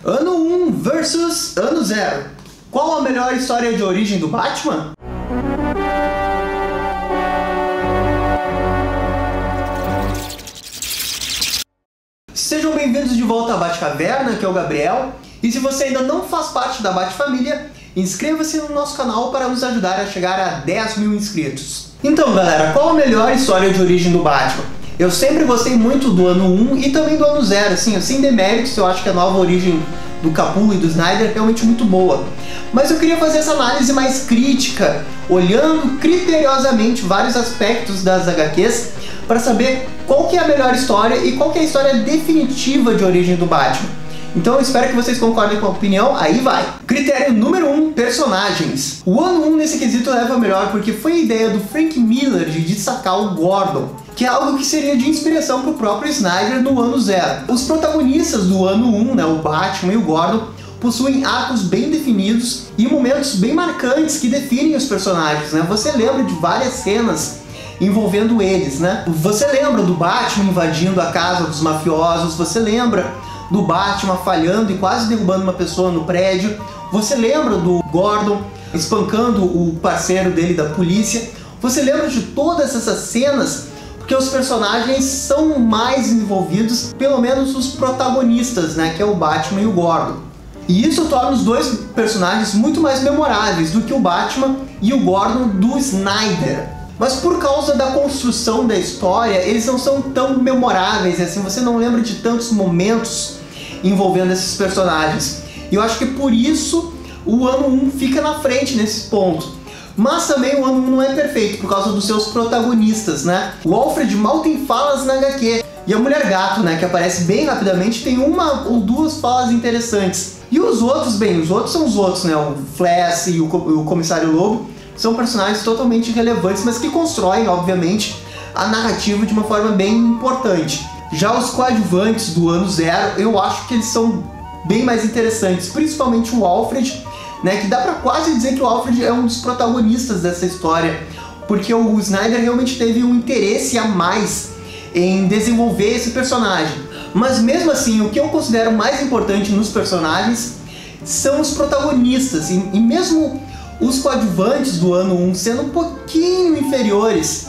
Ano 1 versus Ano 0. Qual a melhor história de origem do Batman? Sejam bem-vindos de volta à Batcaverna, que é o Gabriel. E se você ainda não faz parte da Batfamília, inscreva-se no nosso canal para nos ajudar a chegar a 10 mil inscritos. Então galera, qual a melhor história de origem do Batman? Eu sempre gostei muito do Ano 1 e também do Ano 0, assim, sem deméritos. Eu acho que a nova origem do Capullo e do Snyder é realmente muito boa. Mas eu queria fazer essa análise mais crítica, olhando criteriosamente vários aspectos das HQs, para saber qual que é a melhor história e qual que é a história definitiva de origem do Batman. Então eu espero que vocês concordem com a opinião, aí vai! Critério número 1, personagens. O Ano 1 nesse quesito leva melhor porque foi a ideia do Frank Miller de destacar o Gordon, que é algo que seria de inspiração para o próprio Snyder no Ano 0. Os protagonistas do Ano 1, né, o Batman e o Gordon, possuem arcos bem definidos e momentos bem marcantes que definem os personagens, né? Você lembra de várias cenas envolvendo eles, né? Você lembra do Batman invadindo a casa dos mafiosos, você lembra do Batman falhando e quase derrubando uma pessoa no prédio, você lembra do Gordon espancando o parceiro dele da polícia, você lembra de todas essas cenas porque os personagens são mais envolvidos, pelo menos os protagonistas, né, que é o Batman e o Gordon. E isso torna os dois personagens muito mais memoráveis do que o Batman e o Gordon do Snyder. Mas por causa da construção da história, eles não são tão memoráveis, assim, você não lembra de tantos momentos envolvendo esses personagens. E eu acho que por isso o Ano 1 fica na frente nesse ponto. Mas também o Ano 1 não é perfeito por causa dos seus protagonistas, né? O Alfred mal tem falas na HQ. E a Mulher Gato, né, que aparece bem rapidamente, tem uma ou duas falas interessantes. E os outros, bem, os outros são os outros, né? O Flash e o Comissário Lobo são personagens totalmente irrelevantes, mas que constroem, obviamente, a narrativa de uma forma bem importante. Já os coadjuvantes do Ano 0, eu acho que eles são bem mais interessantes, principalmente o Alfred, né, que dá pra quase dizer que o Alfred é um dos protagonistas dessa história, porque o Snyder realmente teve um interesse a mais em desenvolver esse personagem. Mas mesmo assim, o que eu considero mais importante nos personagens são os protagonistas, e mesmo os coadjuvantes do Ano 1 sendo um pouquinho inferiores,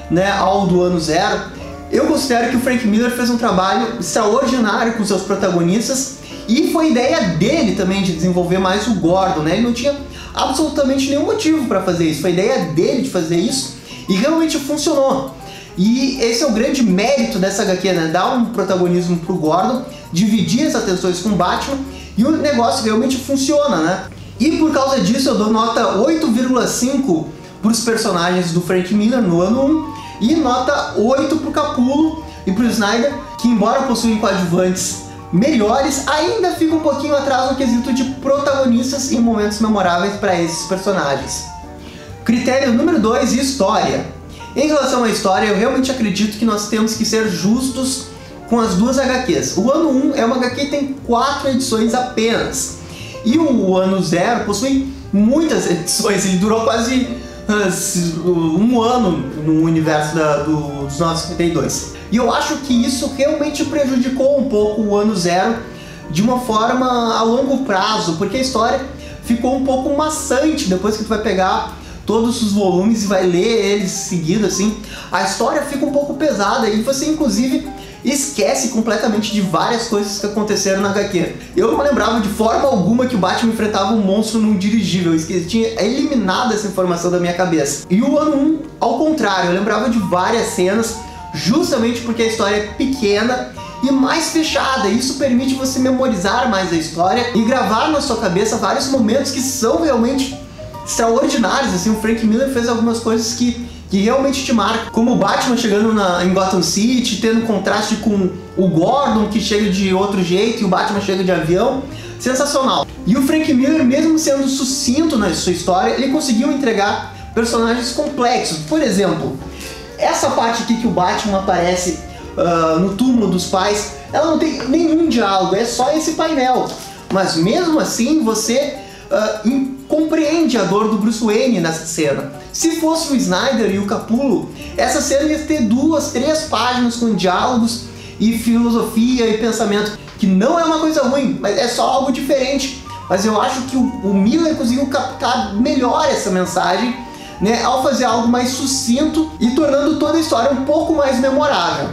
né, ao do Ano 0, eu considero que o Frank Miller fez um trabalho extraordinário com seus protagonistas. E foi ideia dele também de desenvolver mais o Gordon, né? Ele não tinha absolutamente nenhum motivo para fazer isso. Foi ideia dele de fazer isso e realmente funcionou. E esse é o grande mérito dessa HQ, né? Dar um protagonismo pro Gordon, dividir as atenções com o Batman e o negócio realmente funciona, né? E por causa disso eu dou nota 8,5 para os personagens do Frank Miller no Ano 1 e nota 8 pro Capullo e pro Snyder, que embora possuem coadjuvantes melhores, ainda fica um pouquinho atrás no quesito de protagonistas em momentos memoráveis para esses personagens. Critério número 2, história. Em relação à história, eu realmente acredito que nós temos que ser justos com as duas HQs. O Ano 1 é uma HQ que tem 4 edições apenas, e o Ano 0 possui muitas edições, ele durou quase um ano no universo dos 952. E eu acho que isso realmente prejudicou um pouco o Ano 0 de uma forma a longo prazo, porque a história ficou um pouco maçante depois que tu vai pegar todos os volumes e vai ler eles seguido, assim. A história fica um pouco pesada e você inclusive esquece completamente de várias coisas que aconteceram na HQ. Eu não lembrava de forma alguma que o Batman enfrentava um monstro num dirigível, eu tinha eliminado essa informação da minha cabeça. E o Ano 1, ao contrário, eu lembrava de várias cenas, justamente porque a história é pequena e mais fechada. Isso permite você memorizar mais a história e gravar na sua cabeça vários momentos que são realmente extraordinários. Assim, o Frank Miller fez algumas coisas que realmente te marcam, como o Batman chegando em Gotham City, tendo contraste com o Gordon que chega de outro jeito e o Batman chega de avião. Sensacional. E o Frank Miller, mesmo sendo sucinto na sua história, ele conseguiu entregar personagens complexos. Por exemplo, essa parte aqui que o Batman aparece no túmulo dos pais, ela não tem nenhum diálogo, é só esse painel. Mas mesmo assim você compreende a dor do Bruce Wayne nessa cena. Se fosse o Snyder e o Capullo, essa cena ia ter 2, 3 páginas com diálogos e filosofia e pensamento, que não é uma coisa ruim, mas é só algo diferente. Mas eu acho que o Miller conseguiu captar melhor essa mensagem, né, ao fazer algo mais sucinto e tornando toda a história um pouco mais memorável.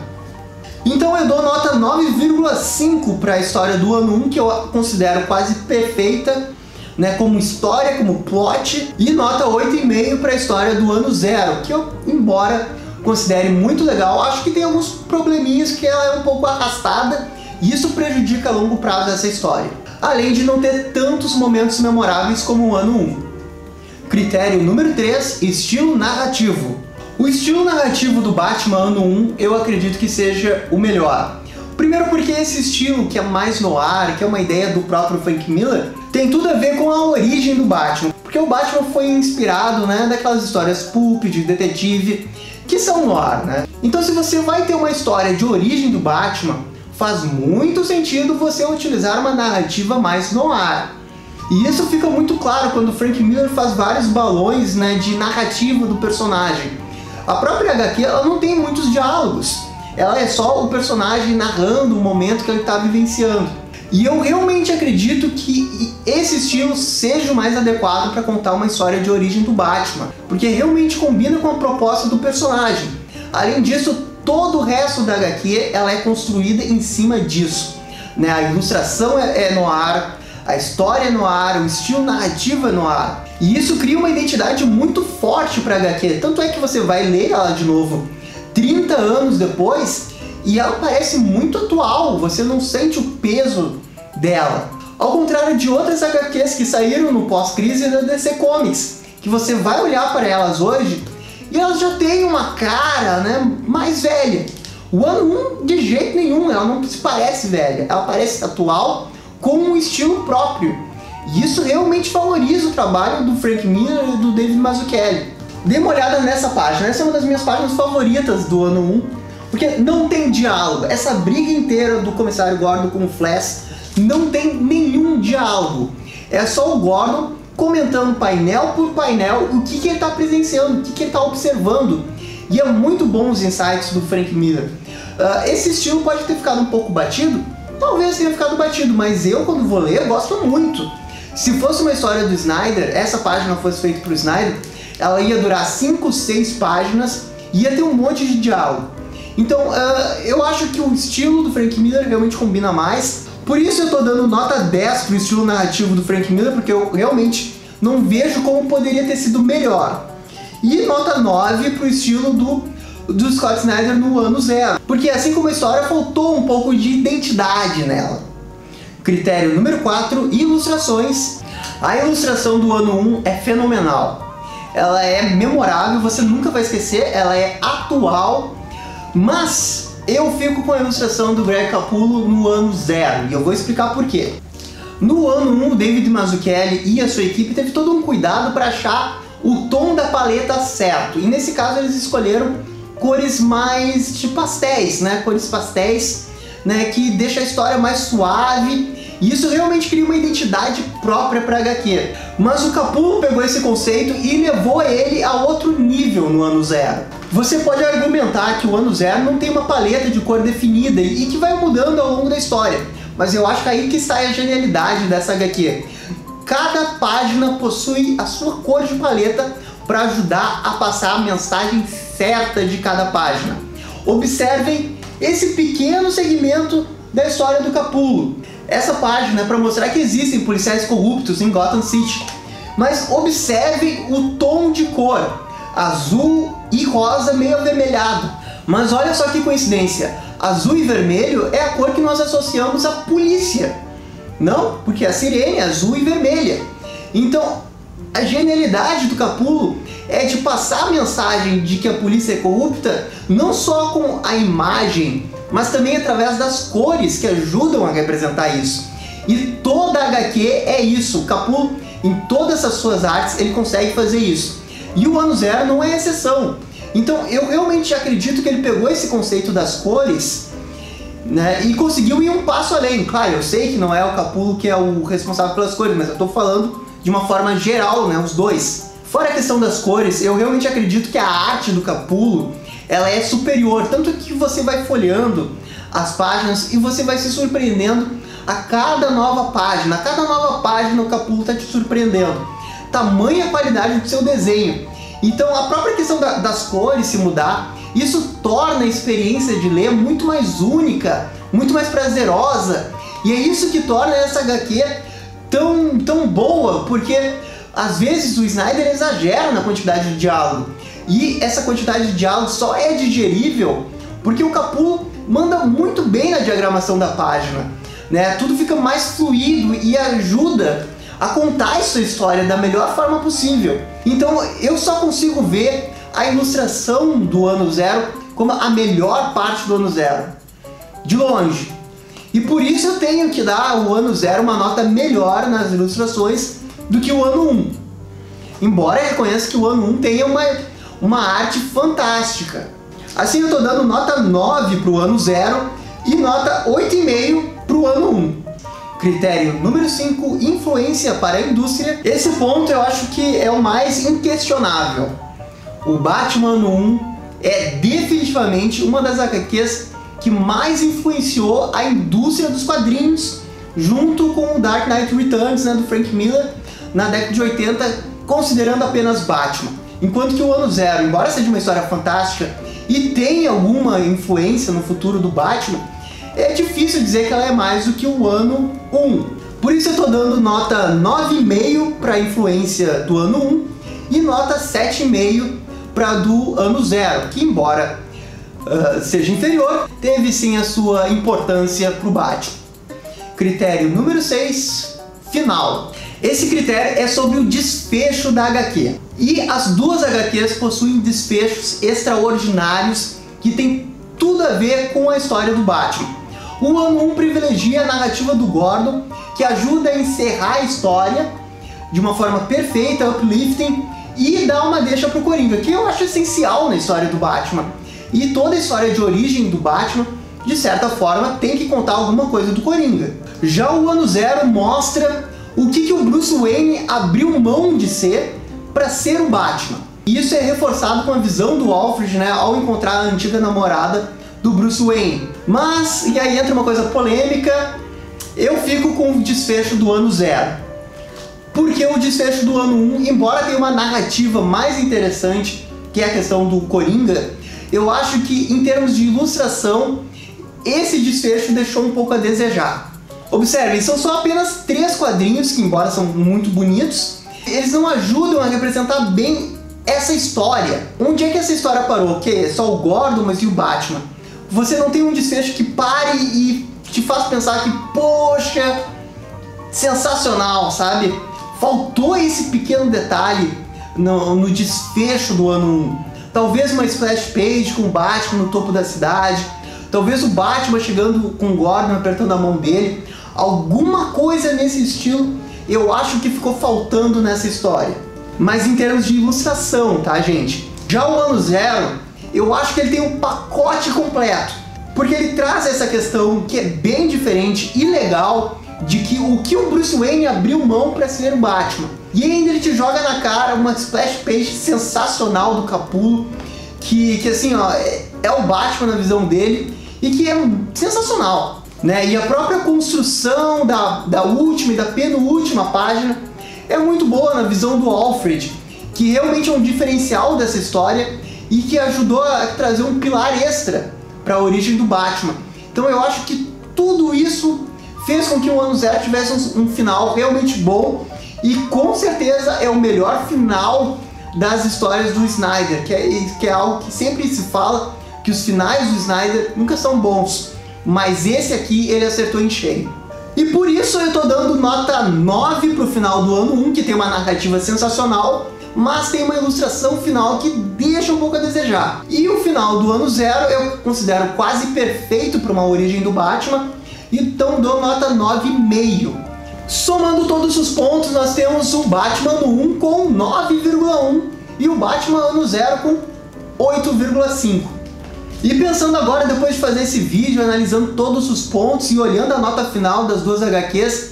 Então eu dou nota 9,5 para a história do ano 1, que eu considero quase perfeita, né, como história, como plot, e nota 8,5 para a história do ano 0, que eu, embora considere muito legal, acho que tem alguns probleminhas que ela é um pouco arrastada, e isso prejudica a longo prazo essa história. Além de não ter tantos momentos memoráveis como o ano 1. Critério número 3, estilo narrativo. O estilo narrativo do Batman ano 1 eu acredito que seja o melhor. Primeiro porque esse estilo, que é mais noir, que é uma ideia do próprio Frank Miller, tem tudo a ver com a origem do Batman. Porque o Batman foi inspirado, né, daquelas histórias pulp, de detetive, que são noir, né? Então se você vai ter uma história de origem do Batman, faz muito sentido você utilizar uma narrativa mais noir. E isso fica muito claro quando o Frank Miller faz vários balões, né, de narrativa do personagem. A própria HQ ela não tem muitos diálogos, ela é só o personagem narrando o momento que ele está vivenciando. E eu realmente acredito que esse estilo seja o mais adequado para contar uma história de origem do Batman, porque realmente combina com a proposta do personagem. Além disso, todo o resto da HQ ela é construída em cima disso, né? A ilustração é noir, a história é noir, o estilo narrativo é noir. E isso cria uma identidade muito forte para a HQ. Tanto é que você vai ler ela de novo 30 anos depois e ela parece muito atual, você não sente o peso dela. Ao contrário de outras HQs que saíram no pós-crise da DC Comics, que você vai olhar para elas hoje e elas já têm uma cara, né, mais velha. O ano 1, de jeito nenhum, ela não se parece velha, ela parece atual com um estilo próprio. E isso realmente valoriza o trabalho do Frank Miller e do David Mazzucchelli. Dê uma olhada nessa página, essa é uma das minhas páginas favoritas do ano 1, porque não tem diálogo. Essa briga inteira do Comissário Gordon com o Flash não tem nenhum diálogo. É só o Gordon comentando painel por painel o que ele está presenciando, o que ele está observando. E é muito bom os insights do Frank Miller. Esse estilo pode ter ficado um pouco batido, talvez tenha ficado batido, mas eu, quando vou ler, gosto muito. Se fosse uma história do Snyder, essa página fosse feita por Snyder, ela ia durar 5, 6 páginas e ia ter um monte de diálogo. Então, eu acho que o estilo do Frank Miller realmente combina mais. Por isso eu estou dando nota 10 para o estilo narrativo do Frank Miller, porque eu realmente não vejo como poderia ter sido melhor. E nota 9 para o estilo do Scott Snyder no ano 0. Porque assim como a história, faltou um pouco de identidade nela. Critério número 4, ilustrações. A ilustração do ano 1 é fenomenal. Ela é memorável, você nunca vai esquecer, ela é atual, mas eu fico com a ilustração do Greg Capullo no ano 0, e eu vou explicar por quê. No ano 1, o David Mazzucchelli e a sua equipe teve todo um cuidado para achar o tom da paleta certo, e nesse caso eles escolheram cores mais de pastéis, né? Cores pastéis, né? Que deixa a história mais suave. E isso realmente cria uma identidade própria para HQ. Mas o Capullo pegou esse conceito e levou ele a outro nível no ano 0. Você pode argumentar que o ano 0 não tem uma paleta de cor definida e que vai mudando ao longo da história. Mas eu acho que aí que está a genialidade dessa HQ. Cada página possui a sua cor de paleta para ajudar a passar a mensagem certa de cada página. Observem esse pequeno segmento da história do Capullo. Essa página é para mostrar que existem policiais corruptos em Gotham City. Mas observem o tom de cor, azul e rosa meio avermelhado. Mas olha só que coincidência, azul e vermelho é a cor que nós associamos à polícia. Não, porque a sirene é azul e vermelha. Então, a genialidade do Capullo é de passar a mensagem de que a polícia é corrupta não só com a imagem, mas também através das cores que ajudam a representar isso. E toda a HQ é isso. O Capullo, em todas as suas artes, ele consegue fazer isso. E o ano 0 não é exceção. Então eu realmente acredito que ele pegou esse conceito das cores, né, e conseguiu ir um passo além. Claro, eu sei que não é o Capullo que é o responsável pelas cores, mas eu estou falando de uma forma geral, né, os dois. Fora a questão das cores, eu realmente acredito que a arte do Capullo ela é superior, tanto que você vai folheando as páginas e você vai se surpreendendo a cada nova página. A cada nova página o Capullo está te surpreendendo. Tamanha qualidade do seu desenho. Então a própria questão das cores se mudar, isso torna a experiência de ler muito mais única, muito mais prazerosa. E é isso que torna essa HQ tão boa, porque às vezes o Snyder exagera na quantidade de diálogo. E essa quantidade de diálogo só é digerível porque o Capullo manda muito bem na diagramação da página, né? Tudo fica mais fluido e ajuda a contar essa história da melhor forma possível. Então eu só consigo ver a ilustração do Ano Zero como a melhor parte do Ano Zero, de longe. E por isso eu tenho que dar o Ano Zero uma nota melhor nas ilustrações do que o Ano 1. Embora eu reconheça que o Ano 1 tenha uma arte fantástica. Assim eu estou dando nota 9 para o Ano Zero e nota 8,5 para o Ano 1. Critério número 5, influência para a indústria. Esse ponto eu acho que é o mais inquestionável. O Batman Ano 1 é definitivamente uma das HQs que mais influenciou a indústria dos quadrinhos, junto com o Dark Knight Returns, né, do Frank Miller, na década de 80, considerando apenas Batman. Enquanto que o Ano Zero, embora seja uma história fantástica e tenha alguma influência no futuro do Batman, é difícil dizer que ela é mais do que o Ano 1. Por isso eu estou dando nota 9,5 para a influência do Ano 1 e nota 7,5 para a do Ano Zero, que embora seja inferior, teve sim a sua importância para o Batman. Critério número 6, final. Esse critério é sobre o desfecho da HQ. E as duas HQs possuem desfechos extraordinários que tem tudo a ver com a história do Batman. O Ano 1 privilegia a narrativa do Gordon, que ajuda a encerrar a história de uma forma perfeita, uplifting, e dá uma deixa pro Coringa, que eu acho essencial na história do Batman. E toda a história de origem do Batman, de certa forma, tem que contar alguma coisa do Coringa. Já o Ano Zero mostra o que o Bruce Wayne abriu mão de ser para ser o Batman. E isso é reforçado com a visão do Alfred, né, ao encontrar a antiga namorada do Bruce Wayne. Mas, e aí entra uma coisa polêmica, eu fico com o desfecho do Ano Zero. Porque o desfecho do Ano 1, embora tenha uma narrativa mais interessante, que é a questão do Coringa, eu acho que em termos de ilustração, esse desfecho deixou um pouco a desejar. Observem, são só apenas 3 quadrinhos, que embora são muito bonitos, eles não ajudam a representar bem essa história. Onde é que essa história parou? Que é só o Gordon, mas e o Batman? Você não tem um desfecho que pare e te faz pensar que, poxa, sensacional, sabe? Faltou esse pequeno detalhe no desfecho do Ano 1. Talvez uma splash page com o Batman no topo da cidade, talvez o Batman chegando com o Gordon apertando a mão dele. Alguma coisa nesse estilo eu acho que ficou faltando nessa história. Mas em termos de ilustração, tá, gente? Já o Ano Zero, eu acho que ele tem um pacote completo, porque ele traz essa questão que é bem diferente e legal de que o Bruce Wayne abriu mão para ser o Batman. E ainda ele te joga na cara uma splash page sensacional do Capullo, que assim, ó, é o Batman na visão dele e que é sensacional, né? E a própria construção da última e da penúltima página é muito boa na visão do Alfred, que realmente é um diferencial dessa história e que ajudou a trazer um pilar extra para a origem do Batman. Então eu acho que tudo isso fez com que o Ano Zero tivesse um final realmente bom e com certeza é o melhor final das histórias do Snyder, que é algo que sempre se fala, que os finais do Snyder nunca são bons, mas esse aqui ele acertou em cheio. E por isso eu tô dando nota 9 pro final do Ano 1, que tem uma narrativa sensacional, mas tem uma ilustração final que deixa um pouco a desejar. E o final do Ano Zero eu considero quase perfeito para uma origem do Batman, então dou nota 9,5. Somando todos os pontos, nós temos o Batman Ano 1 com 9,1 e o Batman Ano Zero com 8,5. E pensando agora, depois de fazer esse vídeo, analisando todos os pontos e olhando a nota final das duas HQs,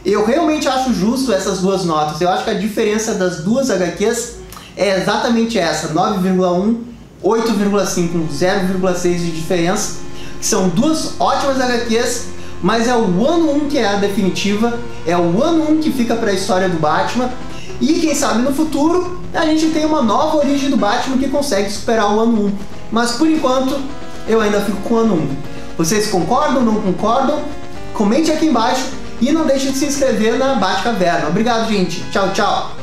eu realmente acho justo essas duas notas. Eu acho que a diferença das duas HQs é exatamente essa, 9,1, 8,5, 0,6 de diferença. que são duas ótimas HQs, mas é o ano 1 que é a definitiva, é o ano 1 que fica para a história do Batman, e quem sabe no futuro a gente tem uma nova origem do Batman que consegue superar o ano 1. Mas por enquanto eu ainda fico com o ano 1. Vocês concordam, não concordam? Comente aqui embaixo e não deixe de se inscrever na Batcaverna. Obrigado, gente. Tchau, tchau.